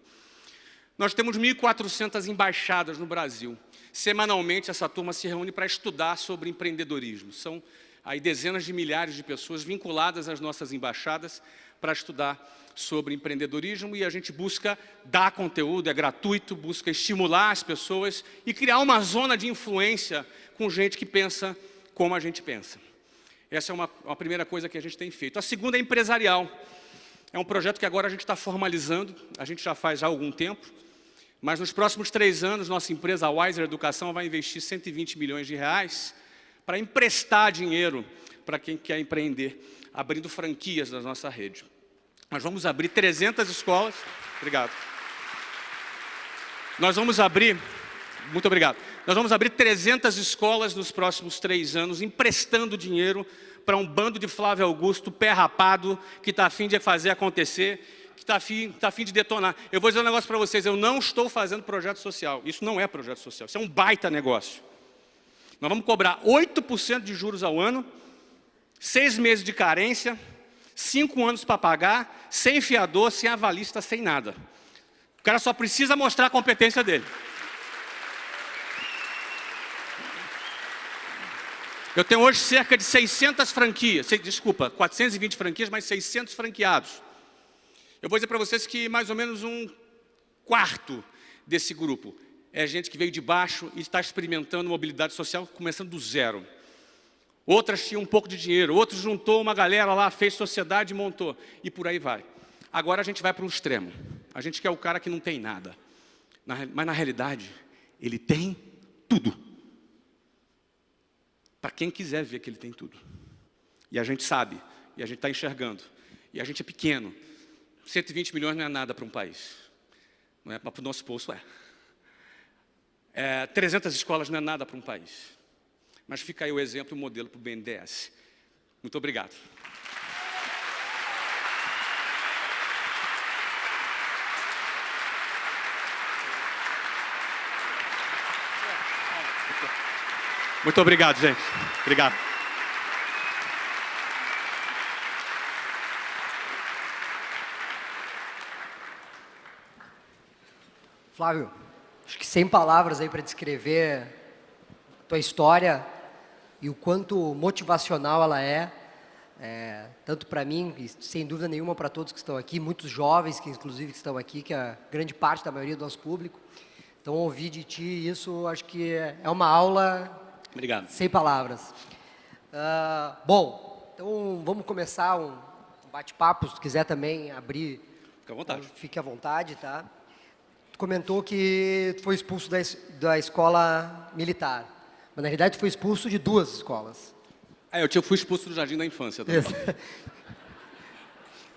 Nós temos 1.400 embaixadas no Brasil. Semanalmente, essa turma se reúne para estudar sobre empreendedorismo. São aí dezenas de milhares de pessoas vinculadas às nossas embaixadas para estudar sobre empreendedorismo, e a gente busca dar conteúdo, é gratuito, busca estimular as pessoas e criar uma zona de influência com gente que pensa como a gente pensa. Essa é uma primeira coisa que a gente tem feito. A segunda é empresarial. É um projeto que agora a gente está formalizando, a gente já faz há algum tempo, mas nos próximos 3 anos, nossa empresa, a Wiser Educação, vai investir 120 milhões de reais para emprestar dinheiro para quem quer empreender, abrindo franquias da nossa rede. Nós vamos abrir 300 escolas. Obrigado. Nós vamos abrir, muito obrigado. Nós vamos abrir 300 escolas nos próximos 3 anos, emprestando dinheiro para um bando de Flávio Augusto, pé rapado, que está a fim de fazer acontecer, que está a fim de detonar. Eu vou dizer um negócio para vocês, eu não estou fazendo projeto social. Isso não é projeto social, isso é um baita negócio. Nós vamos cobrar 8% de juros ao ano, 6 meses de carência, 5 anos para pagar, sem fiador, sem avalista, sem nada. O cara só precisa mostrar a competência dele. Eu tenho hoje cerca de 600 franquias, 420 franquias, mas 600 franqueados. Eu vou dizer para vocês que mais ou menos 1/4 desse grupo é gente que veio de baixo e está experimentando mobilidade social, começando do zero. Outras tinham um pouco de dinheiro, outros juntou uma galera lá, fez sociedade e montou. E por aí vai. Agora a gente vai para um extremo. A gente quer o cara que não tem nada. Mas na realidade, ele tem tudo. Para quem quiser ver que ele tem tudo. E a gente sabe, e a gente está enxergando. E a gente é pequeno. 120 milhões não é nada para um país. Não é, mas para o nosso bolso é. 300 escolas não é nada para um país. Mas fica aí o exemplo e o modelo para o BNDES. Muito obrigado. Muito obrigado, gente. Obrigado.
Flávio, acho que sem palavras aí para descrever tua história e o quanto motivacional ela é, tanto para mim e sem dúvida nenhuma para todos que estão aqui, muitos jovens que inclusive estão aqui, que é a grande parte da maioria do nosso público. Então ouvir de ti isso, acho que é uma aula.
Obrigado.
Sem palavras. Bom, então vamos começar um bate-papo, se tu quiser também abrir.
Fique à vontade.
Fique à vontade, tá? Tu comentou que tu foi expulso da escola militar, mas na realidade tu foi expulso de 2 escolas.
Eu fui expulso do jardim da infância também.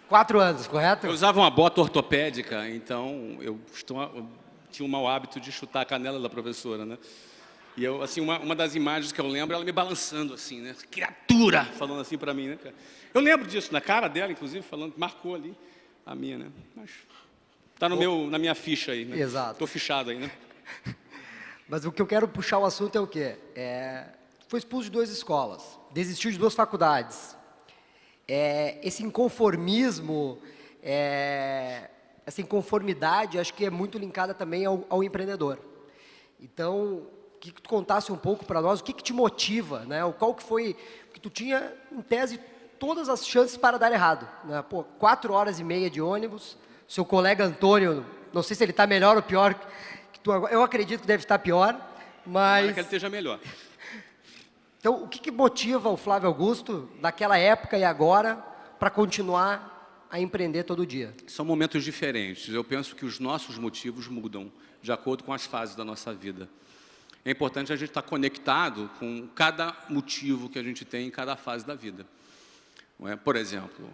4 anos, correto?
Eu usava uma bota ortopédica, então eu tinha um mau hábito de chutar a canela da professora, né? E eu, assim, uma das imagens que eu lembro, ela me balançando assim, né? Criatura! Falando assim para mim, né, cara? Eu lembro disso, na cara dela, inclusive, falando, marcou ali a minha, né? Mas tá na minha ficha aí, né?
Exato.
Tô fichado aí, né?
Mas o que eu quero puxar o assunto é o quê? Foi expulso de 2 escolas, desistiu de 2 faculdades. Esse inconformismo, essa inconformidade, acho que é muito linkada também ao empreendedor. Então, que tu contasse um pouco para nós, o que te motiva, né? Qual que foi, que tu tinha, em tese, todas as chances para dar errado, né? 4 horas e meia de ônibus, seu colega Antônio, não sei se ele está melhor ou pior que tu agora, eu acredito que deve estar pior, mas...
Tomara que ele esteja melhor.
Então, o que motiva o Flávio Augusto, naquela época e agora, para continuar a empreender todo dia?
São momentos diferentes. Eu penso que os nossos motivos mudam de acordo com as fases da nossa vida. É importante a gente estar conectado com cada motivo que a gente tem em cada fase da vida. Por exemplo,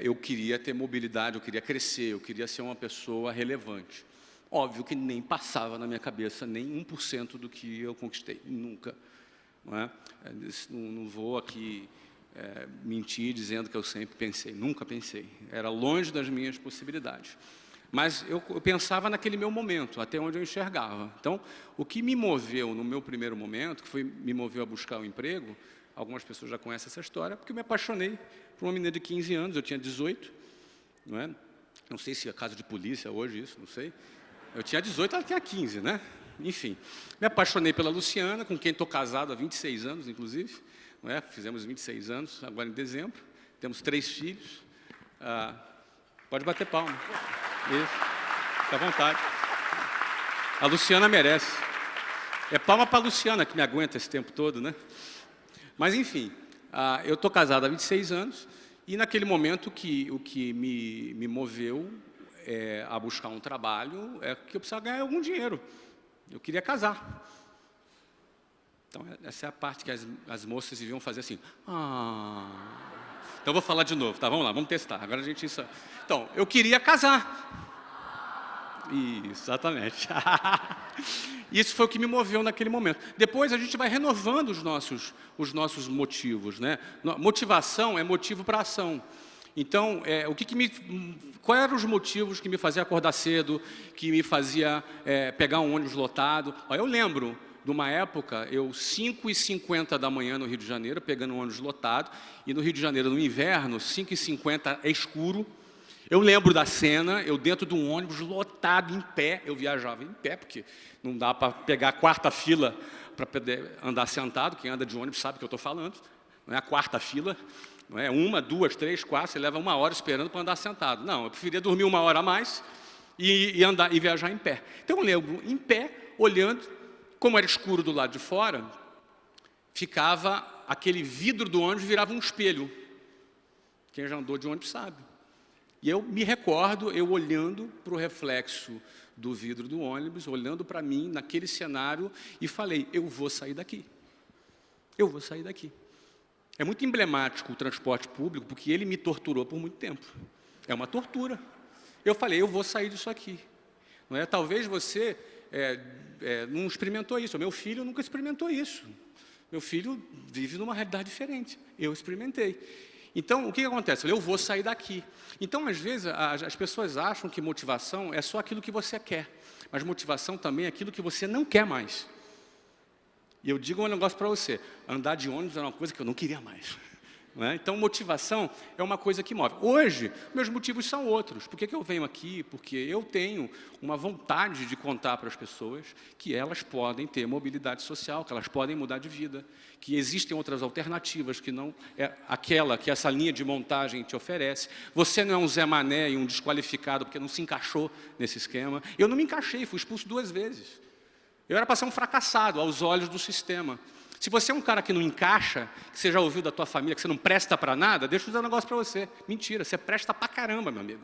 eu queria ter mobilidade, eu queria crescer, eu queria ser uma pessoa relevante. Óbvio que nem passava na minha cabeça nem 1% do que eu conquistei, nunca. Não vou aqui mentir dizendo que eu sempre pensei, nunca pensei. Era longe das minhas possibilidades. Mas eu pensava naquele meu momento, até onde eu enxergava. Então, o que me moveu no meu primeiro momento, que me moveu a buscar um emprego, algumas pessoas já conhecem essa história, porque eu me apaixonei por uma menina de 15 anos, eu tinha 18, não é? Não sei se é caso de polícia hoje isso, não sei. Eu tinha 18, ela tinha 15, né? Enfim, me apaixonei pela Luciana, com quem estou casado há 26 anos, inclusive. Não é? Fizemos 26 anos, agora em dezembro. Temos 3 filhos. Pode bater palma. Isso, fica à vontade. A Luciana merece. É palma para a Luciana, que me aguenta esse tempo todo, né? Mas, enfim, eu estou casado há 26 anos, e naquele momento o que me moveu a buscar um trabalho é que eu precisava ganhar algum dinheiro. Eu queria casar. Então, essa é a parte que as moças deviam fazer assim. Então, eu vou falar de novo, tá? Vamos lá, vamos testar. Agora a gente... Então, eu queria casar. Isso, exatamente. Isso foi o que me moveu naquele momento. Depois, a gente vai renovando os nossos motivos, né? Motivação é motivo para ação. Então, quais eram os motivos que me fazia acordar cedo, que me fazia pegar um ônibus lotado? Eu lembro de uma época, 5h50 da manhã no Rio de Janeiro, pegando um ônibus lotado, e no Rio de Janeiro, no inverno, 5h50 é escuro. Eu lembro da cena, eu dentro de um ônibus lotado, em pé, eu viajava em pé, porque não dá para pegar a quarta fila para poder andar sentado, quem anda de ônibus sabe o que eu estou falando, não é a quarta fila. Não é 1, 2, 3, 4, você leva 1 hora esperando para andar sentado. Não, eu preferia dormir 1 hora a mais e andar e viajar em pé. Então eu lembro, em pé, olhando, como era escuro do lado de fora, ficava aquele vidro do ônibus, virava um espelho. Quem já andou de ônibus sabe. E eu me recordo, eu olhando para o reflexo do vidro do ônibus, olhando para mim, naquele cenário, e falei, eu vou sair daqui. Eu vou sair daqui. É muito emblemático o transporte público, porque ele me torturou por muito tempo. É uma tortura. Eu falei, eu vou sair disso aqui. Não é? Talvez você não experimentou isso. Meu filho nunca experimentou isso. Meu filho vive numa realidade diferente. Eu experimentei. Então, o que acontece? Eu vou sair daqui. Então, às vezes, as pessoas acham que motivação é só aquilo que você quer. Mas motivação também é aquilo que você não quer mais. E eu digo um negócio para você, andar de ônibus era uma coisa que eu não queria mais. Não é? Então, motivação é uma coisa que move. Hoje, meus motivos são outros. Por que eu venho aqui? Porque eu tenho uma vontade de contar para as pessoas que elas podem ter mobilidade social, que elas podem mudar de vida, que existem outras alternativas, que não é aquela que essa linha de montagem te oferece. Você não é um Zé Mané e um desqualificado porque não se encaixou nesse esquema. Eu não me encaixei, fui expulso 2 vezes. Eu era para ser um fracassado aos olhos do sistema. Se você é um cara que não encaixa, que você já ouviu da tua família, que você não presta para nada, deixa eu dizer um negócio para você. Mentira, você presta para caramba, meu amigo.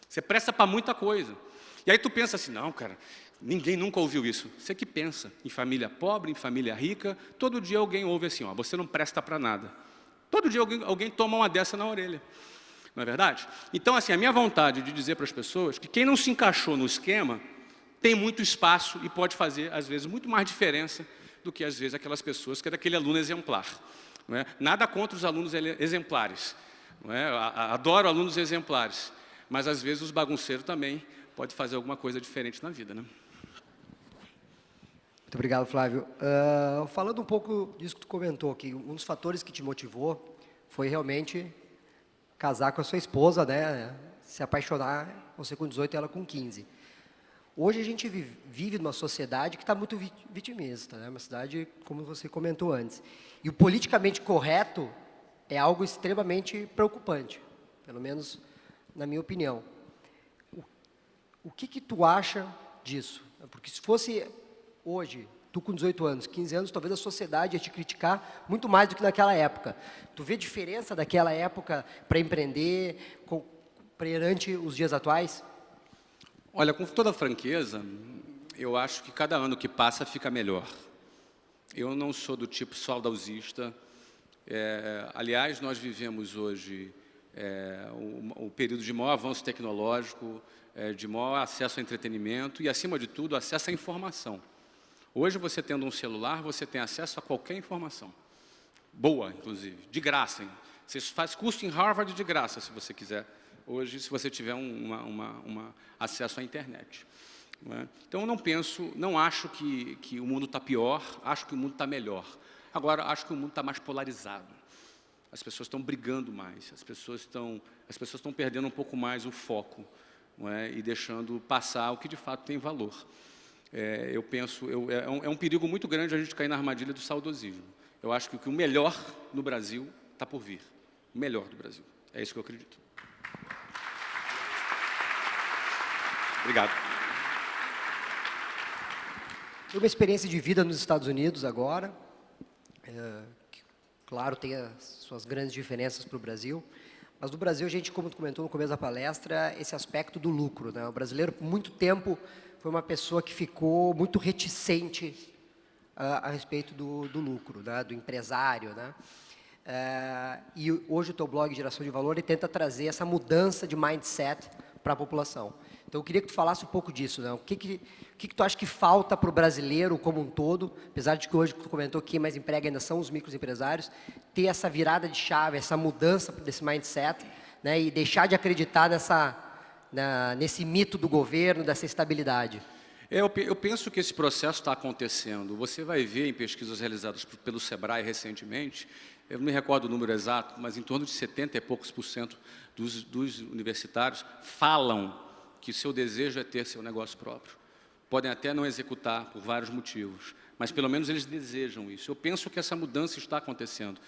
Você presta para muita coisa. E aí tu pensa assim, não, cara, ninguém nunca ouviu isso. Você que pensa em família pobre, em família rica, todo dia alguém ouve assim, você não presta para nada. Todo dia alguém toma uma dessa na orelha. Não é verdade? Então, assim, a minha vontade de dizer para as pessoas que quem não se encaixou no esquema tem muito espaço e pode fazer, às vezes, muito mais diferença do que, às vezes, aquelas pessoas que é daquele aluno exemplar. Não é? Nada contra os alunos exemplares. Não é? Adoro alunos exemplares. Mas, às vezes, os bagunceiros também podem fazer alguma coisa diferente na vida. Né?
Muito obrigado, Flávio. Falando um pouco disso que tu comentou aqui, um dos fatores que te motivou foi realmente casar com a sua esposa, né? Se apaixonar, você com 18 e ela com 15. Hoje a gente vive numa sociedade que está muito vitimista, né? Uma sociedade, como você comentou antes. E o politicamente correto é algo extremamente preocupante, pelo menos na minha opinião. O que tu acha disso? Porque se fosse hoje, tu com 18 anos, 15 anos, talvez a sociedade ia te criticar muito mais do que naquela época. Tu vê diferença daquela época para empreender perante os dias atuais?
Olha, com toda franqueza, eu acho que cada ano que passa fica melhor. Eu não sou do tipo saudosista. Aliás, nós vivemos hoje um período de maior avanço tecnológico, de maior acesso ao entretenimento e, acima de tudo, acesso à informação. Hoje, você tendo um celular, você tem acesso a qualquer informação. Boa, inclusive, de graça. Hein? Você faz curso em Harvard de graça, se você quiser hoje, se você tiver acesso à internet. Não é? Então, eu não acho que o mundo está pior, acho que o mundo está melhor. Agora, acho que o mundo está mais polarizado. As pessoas estão brigando mais, as pessoas estão perdendo um pouco mais o foco, não é? E deixando passar o que de fato tem valor. Eu penso, é um perigo muito grande a gente cair na armadilha do saudosismo. Eu acho que o melhor no Brasil está por vir. O melhor do Brasil. É isso que eu acredito. Obrigado.
Tive uma experiência de vida nos Estados Unidos agora, que, claro, tem as suas grandes diferenças para o Brasil, mas no Brasil a gente, como tu comentou no começo da palestra, esse aspecto do lucro, né? O brasileiro, por muito tempo, foi uma pessoa que ficou muito reticente a respeito do lucro, né? Do empresário, né? E hoje o teu blog Geração de Valor ele tenta trazer essa mudança de mindset para a população. Então, eu queria que tu falasse um pouco disso, né? O que tu acha que falta para o brasileiro como um todo, apesar de que hoje tu comentou que quem mais emprega ainda são os microempresários, ter essa virada de chave, essa mudança desse mindset, né? E deixar de acreditar nesse mito do governo, dessa estabilidade.
Eu penso que esse processo está acontecendo. Você vai ver em pesquisas realizadas pelo Sebrae recentemente, eu não me recordo o número exato, mas em torno de 70 e poucos % dos universitários falam que o seu desejo é ter seu negócio próprio. Podem até não executar por vários motivos, mas pelo menos eles desejam isso. Eu penso que essa mudança está acontecendo.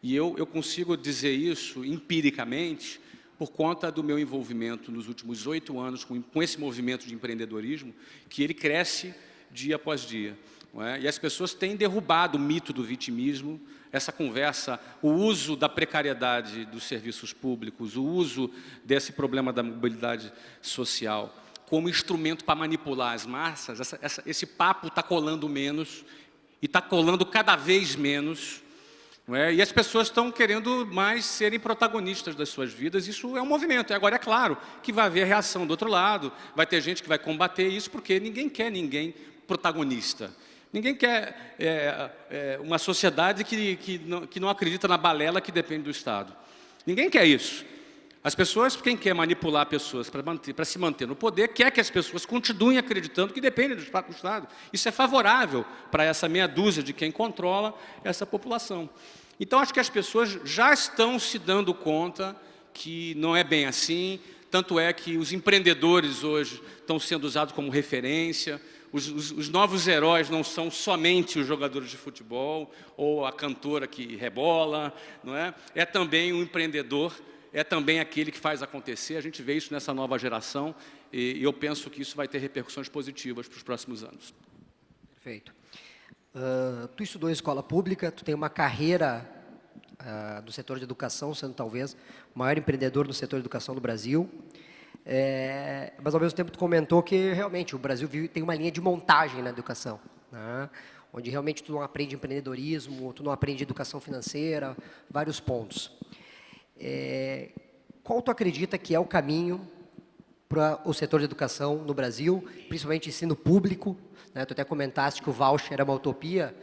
E eu consigo dizer isso empiricamente por conta do meu envolvimento nos últimos 8 anos com esse movimento de empreendedorismo, que ele cresce dia após dia. Não é? E as pessoas têm derrubado o mito do vitimismo, essa conversa, o uso da precariedade dos serviços públicos, o uso desse problema da mobilidade social como instrumento para manipular as massas. Esse papo está colando menos e está colando cada vez menos. Não é? E as pessoas estão querendo mais serem protagonistas das suas vidas. Isso é um movimento. E agora, é claro que vai haver reação do outro lado, vai ter gente que vai combater isso, porque ninguém quer ninguém protagonista. Ninguém quer uma sociedade que não acredita na balela que depende do Estado. Ninguém quer isso. As pessoas, quem quer manipular pessoas para se manter no poder, quer que as pessoas continuem acreditando que dependem do Estado. Isso é favorável para essa meia dúzia de quem controla essa população. Então, acho que as pessoas já estão se dando conta que não é bem assim, tanto é que os empreendedores hoje estão sendo usados como referência. Os novos heróis não são somente os jogadores de futebol ou a cantora que rebola, não é? É também um empreendedor, é também aquele que faz acontecer. A gente vê isso nessa nova geração e eu penso que isso vai ter repercussões positivas para os próximos anos.
Perfeito. Tu estudou em escola pública, tu tem uma carreira do setor de educação, sendo talvez o maior empreendedor no setor de educação do Brasil. Mas ao mesmo tempo tu comentou que realmente o Brasil tem uma linha de montagem na educação, né? Onde realmente tu não aprende empreendedorismo, tu não aprende educação financeira, vários pontos. Qual tu acredita que é o caminho para o setor de educação no Brasil, principalmente ensino público, né? Tu até comentaste que o voucher era uma utopia,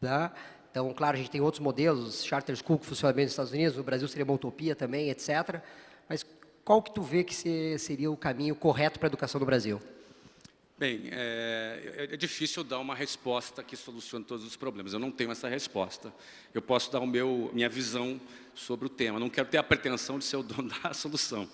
né? Então, claro, a gente tem outros modelos, charter school que funciona bem nos Estados Unidos, no Brasil seria uma utopia também, etc. Mas qual que tu vê que seria o caminho correto para a educação no Brasil?
Bem, é difícil dar uma resposta que solucione todos os problemas. Eu não tenho essa resposta. Eu posso dar minha visão sobre o tema. Não quero ter a pretensão de ser o dono da solução.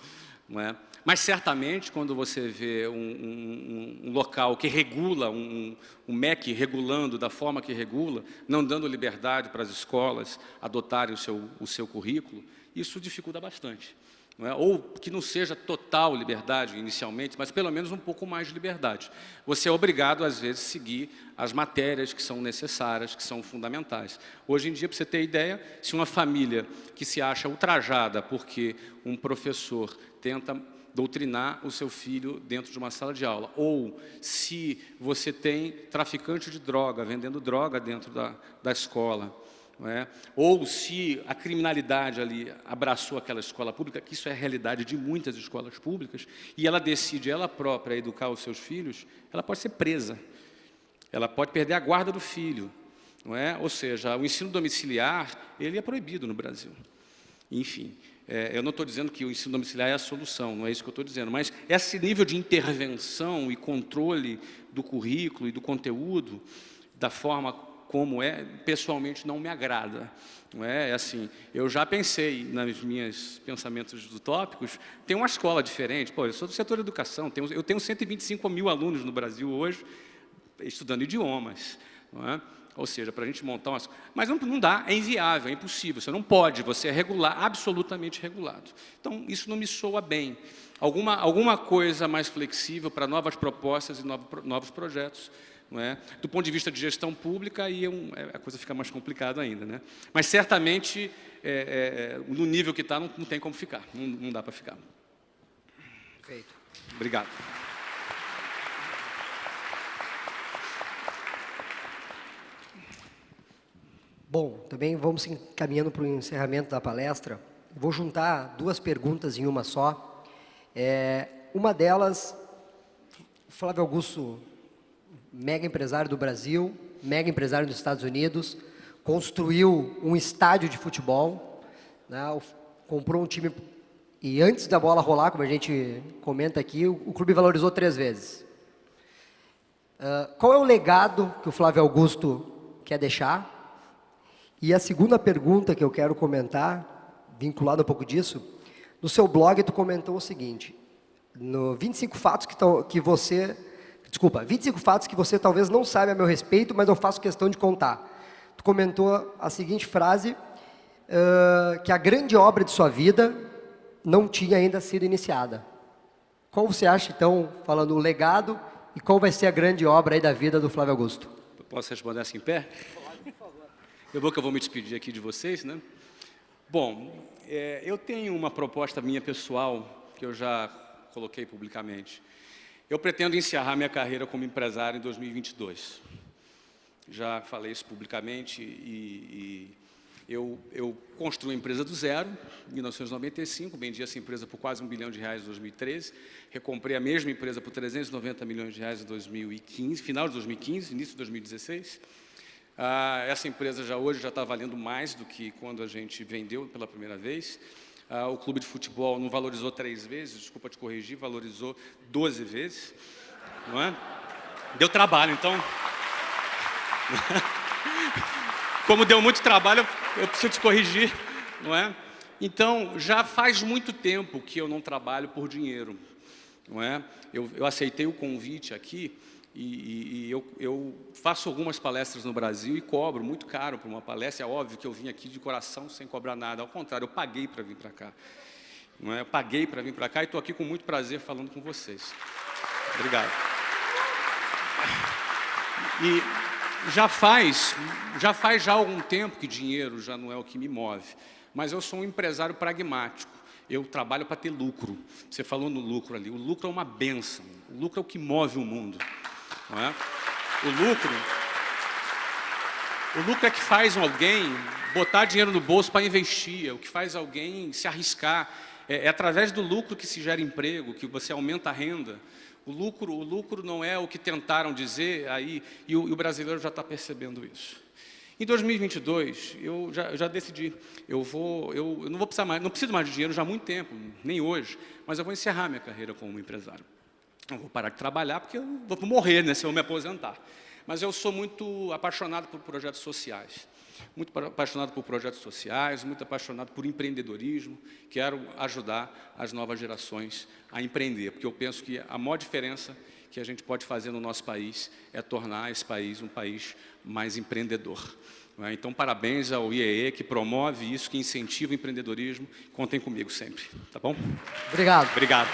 Não é? Mas, certamente, quando você vê um local que regula, um MEC regulando da forma que regula, não dando liberdade para as escolas adotarem o seu currículo, isso dificulta bastante. Não é? Ou que não seja total liberdade inicialmente, mas pelo menos um pouco mais de liberdade. Você é obrigado, às vezes, a seguir as matérias que são necessárias, que são fundamentais. Hoje em dia, para você ter ideia, se uma família que se acha ultrajada porque um professor tenta doutrinar o seu filho dentro de uma sala de aula, ou se você tem traficante de droga, vendendo droga dentro da escola, não é? Ou se a criminalidade ali abraçou aquela escola pública, que isso é a realidade de muitas escolas públicas, e ela decide ela própria educar os seus filhos, ela pode ser presa, ela pode perder a guarda do filho, não é? Ou seja, o ensino domiciliar ele é proibido no Brasil. Enfim, Eu não estou dizendo que o ensino domiciliar é a solução, não é isso que eu estou dizendo, mas esse nível de intervenção e controle do currículo e do conteúdo, da forma como é, pessoalmente não me agrada. Não é assim, eu já pensei nos meus pensamentos utópicos, tem uma escola diferente, pô, eu sou do setor de educação, eu tenho 125 mil alunos no Brasil hoje, estudando idiomas, não é? Ou seja, para a gente montar umas... Mas não dá, é inviável, é impossível, você não pode, você é regular, absolutamente regulado. Então, isso não me soa bem. Alguma coisa mais flexível para novas propostas e novos projetos, não é? Do ponto de vista de gestão pública, aí a coisa fica mais complicada ainda, né? Mas, certamente, no nível que está, não tem como ficar, não dá para ficar.
Perfeito.
Obrigado.
Bom, também vamos encaminhando para o encerramento da palestra. Vou juntar duas perguntas em uma só. Uma delas, Flávio Augusto, mega empresário do Brasil, mega empresário dos Estados Unidos, construiu um estádio de futebol, né, comprou um time, e antes da bola rolar, como a gente comenta aqui, o clube valorizou 3 vezes. Qual é o legado que o Flávio Augusto quer deixar? E a segunda pergunta que eu quero comentar, vinculada um pouco disso, no seu blog tu comentou o seguinte, 25 fatos que você talvez não saiba a meu respeito, mas eu faço questão de contar. Tu comentou a seguinte frase, que a grande obra de sua vida não tinha ainda sido iniciada. Qual você acha, então, falando o legado, e qual vai ser a grande obra aí da vida do Flávio Augusto?
Posso responder assim em pé? Eu vou me despedir aqui de vocês, né? Bom, eu tenho uma proposta minha pessoal, que eu já coloquei publicamente. Eu pretendo encerrar minha carreira como empresário em 2022. Já falei isso publicamente e eu construí uma empresa do zero, em 1995, vendi essa empresa por quase R$1 bilhão em 2013, recomprei a mesma empresa por R$390 milhões em 2015, final de 2015, início de 2016. Essa empresa hoje já está valendo mais do que quando a gente vendeu pela primeira vez. O clube de futebol não valorizou 3 vezes, desculpa te corrigir, valorizou 12 vezes. Não é? Deu trabalho, então... Como deu muito trabalho, eu preciso te corrigir, não é? Então, já faz muito tempo que eu não trabalho por dinheiro, não é? Eu aceitei o convite aqui, e eu faço algumas palestras no Brasil e cobro muito caro por uma palestra. É óbvio que eu vim aqui de coração sem cobrar nada. Ao contrário, eu paguei para vir para cá. Não é? Eu paguei para vir para cá e estou aqui com muito prazer falando com vocês. Obrigado. E já faz algum tempo que dinheiro já não é o que me move. Mas eu sou um empresário pragmático. Eu trabalho para ter lucro. Você falou no lucro ali. O lucro é uma bênção. O lucro é o que move o mundo. Não é? O lucro é que faz alguém botar dinheiro no bolso para investir, é o que faz alguém se arriscar. É através do lucro que se gera emprego, que você aumenta a renda. O lucro não é o que tentaram dizer aí, e o brasileiro já está percebendo isso. Em 2022, eu já decidi, eu não preciso mais de dinheiro já há muito tempo, nem hoje, mas eu vou encerrar minha carreira como empresário. Eu vou parar de trabalhar porque eu vou morrer, né, se eu me aposentar. Mas eu sou muito apaixonado por projetos sociais. Muito apaixonado por projetos sociais, muito apaixonado por empreendedorismo. Quero ajudar as novas gerações a empreender, porque eu penso que a maior diferença que a gente pode fazer no nosso país é tornar esse país um país mais empreendedor. Então, parabéns ao IEE, que promove isso, que incentiva o empreendedorismo. Contem comigo sempre, tá bom?
Obrigado.
Obrigado.